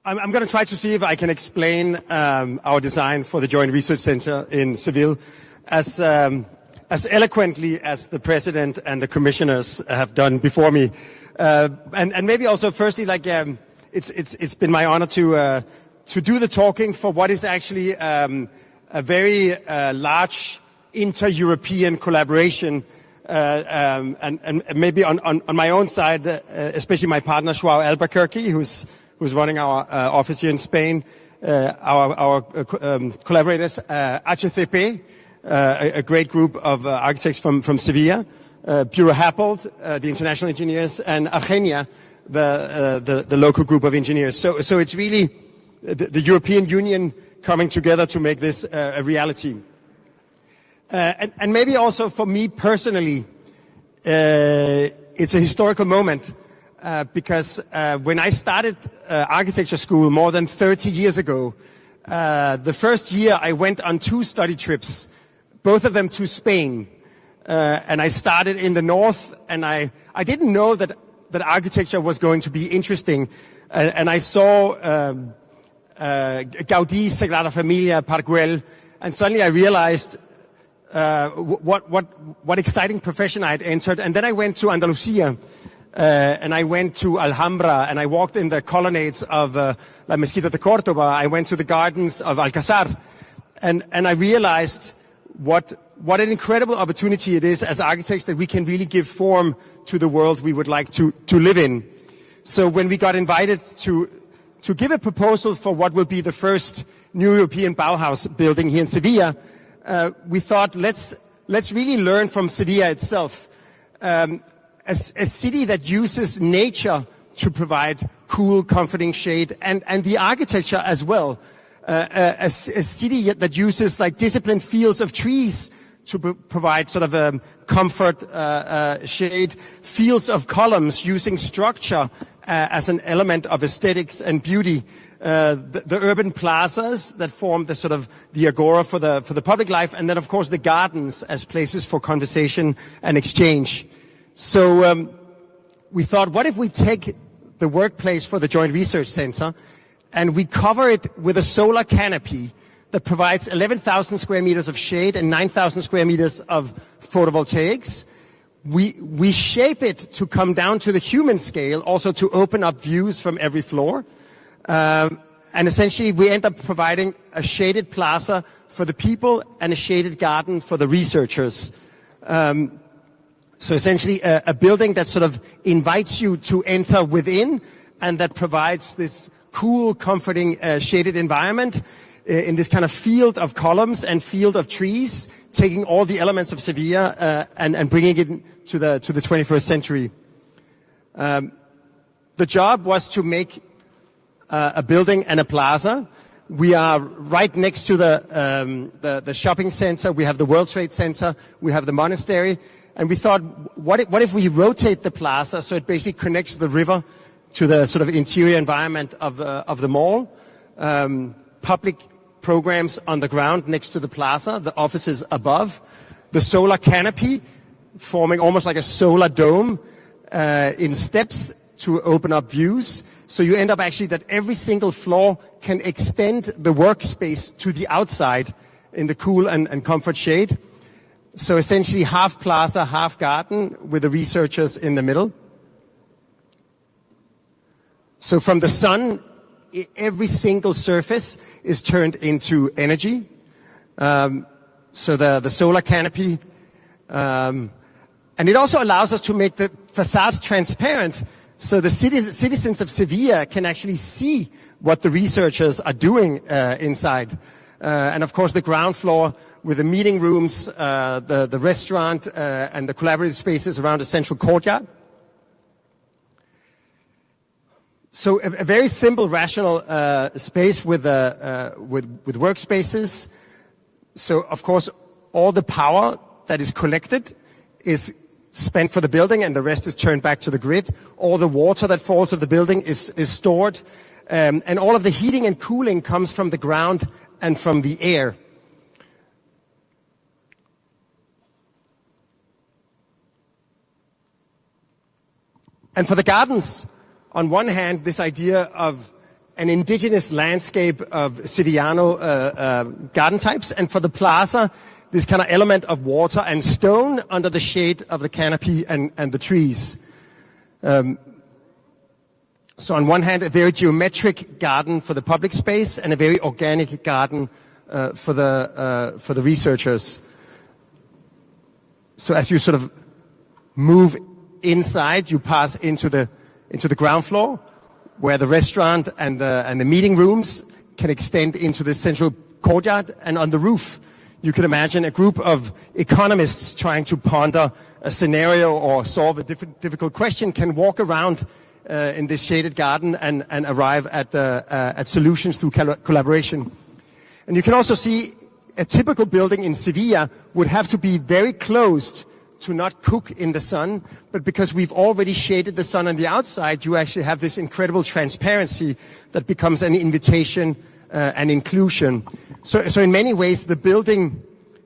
I'm going to try to see if I can explain our design for the Joint Research Center in Seville as eloquently as the President and the Commissioners have done before me. And maybe also firstly, it's been my honor to do the talking for what is actually a very large inter-European collaboration. And maybe on my own side, especially my partner Joao Albuquerque, who's running our office here in Spain, our collaborators, HCP, a great group of architects from Sevilla, Bureau Happold, the international engineers, and Argenia, the local group of engineers. So it's really the European Union coming together to make this a reality. And maybe also for me personally, it's a historical moment because when I started architecture school more than 30 years ago, the first year I went on 2 study trips, both of them to Spain. And I started in the north, and I didn't know that architecture was going to be interesting. And I saw Gaudí, Sagrada Familia, Park Güell, and suddenly I realized what exciting profession I had entered. And then I went to Andalusia, and I went to Alhambra, and I walked in the colonnades of La Mezquita de Córdoba. I went to the gardens of Alcázar, and I realized what an incredible opportunity it is as architects that we can really give form to the world we would like to live in. So when we got invited to give a proposal for what will be the first new European Bauhaus building here in Sevilla, we thought let's really learn from Sevilla itself, a city that uses nature to provide cool, comforting shade, and the architecture as well. A city that uses like disciplined fields of trees to provide sort of comfort, shade, fields of columns using structure as an element of aesthetics and beauty. The urban plazas that form the sort of the agora for the public life, and then of course the gardens as places for conversation and exchange. So we thought, what if we take the workplace for the Joint Research Center and we cover it with a solar canopy that provides 11,000 square meters of shade and 9,000 square meters of photovoltaics. We shape it to come down to the human scale, also to open up views from every floor. And essentially we end up providing a shaded plaza for the people and a shaded garden for the researchers. So essentially a building that sort of invites you to enter within and that provides this cool, comforting, shaded environment in this kind of field of columns and field of trees, taking all the elements of Sevilla and bringing it to the 21st century. The job was to make a building and a plaza. We are right next to the shopping center. We have the World Trade Center. We have the monastery. And we thought, what if we rotate the plaza so it basically connects the river to the sort of interior environment of the mall? Public programs on the ground next to the plaza, the offices above, the solar canopy forming almost like a solar dome in steps to open up views. So you end up actually that every single floor can extend the workspace to the outside in the cool and comfort shade. So essentially half plaza, half garden with the researchers in the middle. So from the sun, every single surface is turned into energy. So the solar canopy. And it also allows us to make the facades transparent. So the citizens of Sevilla can actually see what the researchers are doing inside. And of course the ground floor with the meeting rooms, the restaurant, and the collaborative spaces around the central courtyard. So a very simple, rational space with workspaces. So of course all the power that is collected is spent for the building and the rest is turned back to the grid. All the water that falls of the building is stored. And all of the heating and cooling comes from the ground and from the air. And for the gardens, on one hand, this idea of an indigenous landscape of Sevillano garden types, and for the plaza, this kind of element of water and stone under the shade of the canopy and the trees. So on one hand, a very geometric garden for the public space, and a very organic garden for the researchers. So as you sort of move inside, you pass into the ground floor, where the restaurant and the meeting rooms can extend into the central courtyard. And on the roof, you can imagine a group of economists trying to ponder a scenario or solve a difficult question can walk around in this shaded garden and arrive at solutions through collaboration. And you can also see a typical building in Sevilla would have to be very closed to not cook in the sun, but because we've already shaded the sun on the outside, you actually have this incredible transparency that becomes an invitation and inclusion. So in many ways, the building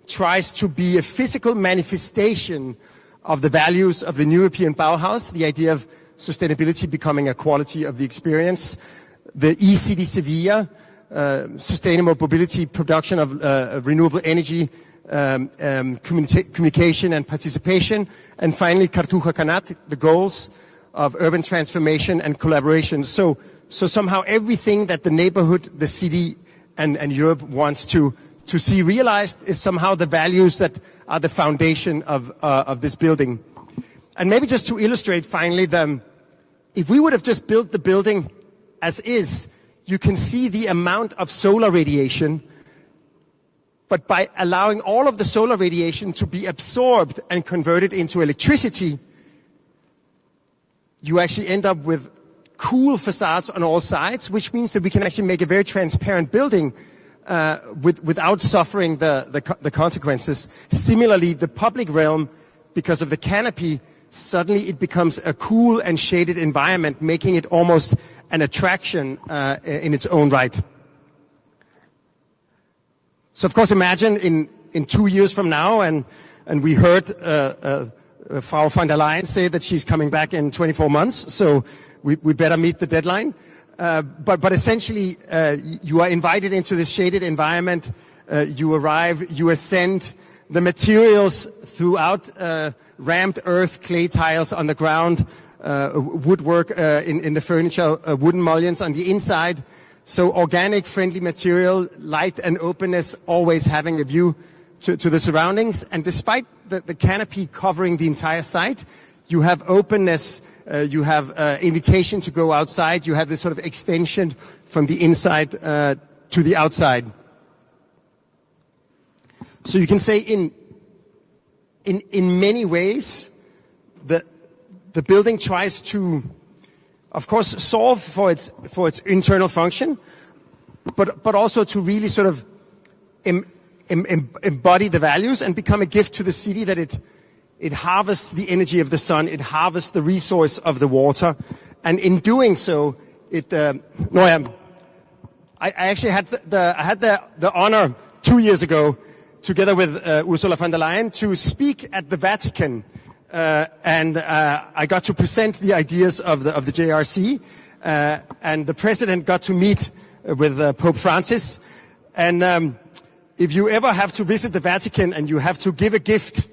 tries to be a physical manifestation of the values of the New European Bauhaus, the idea of sustainability becoming a quality of the experience, the e-city Sevilla, sustainable mobility, production of renewable energy, communication and participation, and finally Cartuja Canat, the goals of urban transformation and collaboration. So somehow everything that the neighborhood, the city, and Europe wants to see realized is somehow the values that are the foundation of this building. And maybe just to illustrate finally, if we would have just built the building as is, you can see the amount of solar radiation. But by allowing all of the solar radiation to be absorbed and converted into electricity, you actually end up with cool facades on all sides, which means that we can actually make a very transparent building without suffering the consequences. Similarly, the public realm, because of the canopy, suddenly it becomes a cool and shaded environment, making it almost an attraction in its own right. So of course, imagine in 2 years from now, and we heard Frau von der Leyen say that she's coming back in 24 months, so we better meet the deadline. But essentially, you are invited into this shaded environment. You arrive, you ascend. The materials throughout, rammed earth, clay tiles on the ground, woodwork in the furniture, wooden mullions on the inside. So organic, friendly material, light and openness, always having a view to the surroundings. And despite the canopy covering the entire site, you have openness, you have invitation to go outside, you have this sort of extension from the inside to the outside. So you can say in many ways, the building tries to, of course, solve for its internal function, but also to really sort of embody the values and become a gift to the city, that it harvests the energy of the sun, it harvests the resource of the water, and in doing so, I actually had the honor 2 years ago, together with Ursula von der Leyen, to speak at the Vatican. And I got to present the ideas of the JRC, and the president got to meet with Pope Francis. And if you ever have to visit the Vatican and you have to give a gift,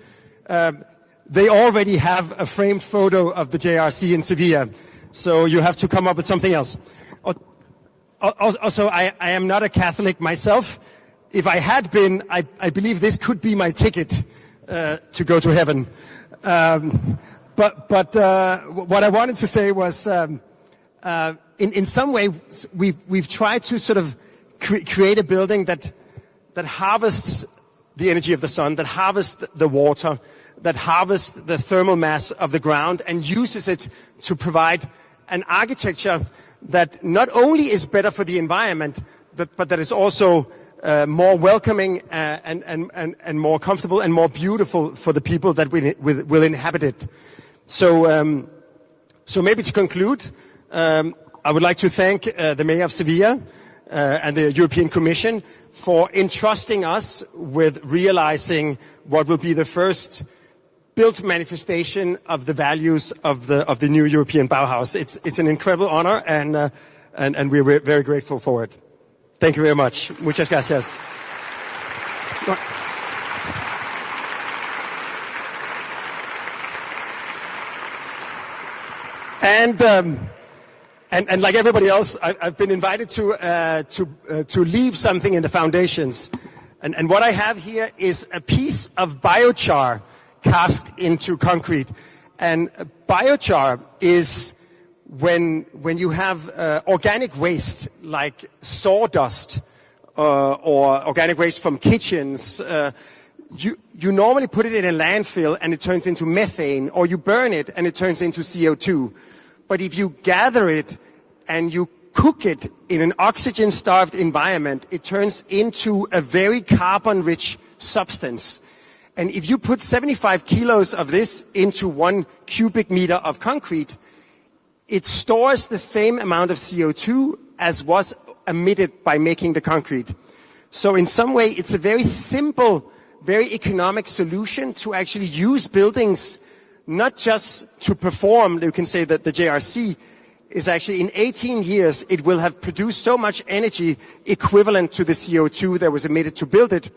they already have a framed photo of the JRC in Sevilla, so you have to come up with something else. Also, I am not a Catholic myself. If I had been, I believe this could be my ticket to go to heaven. But what I wanted to say was, in some way, we've tried to sort of create a building that harvests the energy of the sun, that harvests the water, that harvests the thermal mass of the ground, and uses it to provide an architecture that not only is better for the environment, but that is also more welcoming and more comfortable and more beautiful for the people that will inhabit it. So maybe to conclude, I would like to thank the Mayor of Sevilla and the European Commission for entrusting us with realizing what will be the first built manifestation of the values of the new European Bauhaus. It's an incredible honor, and and we're very grateful for it. Thank you very much. Muchas gracias. And like everybody else, I've been invited to leave something in the foundations. And what I have here is a piece of biochar cast into concrete. And biochar is when you have organic waste like sawdust or organic waste from kitchens. You normally put it in a landfill and it turns into methane, or you burn it and it turns into CO2. But if you gather it and you cook it in an oxygen-starved environment, it turns into a very carbon-rich substance. And if you put 75 kilos of this into 1 cubic meter of concrete, it stores the same amount of CO2 as was emitted by making the concrete. So in some way, it's a very simple, very economic solution to actually use buildings, not just to perform. You can say that the JRC is actually, in 18 years, it will have produced so much energy equivalent to the CO2 that was emitted to build it.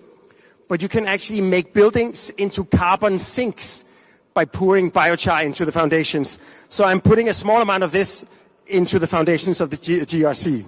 But you can actually make buildings into carbon sinks by pouring biochar into the foundations. So I'm putting a small amount of this into the foundations of the GRC.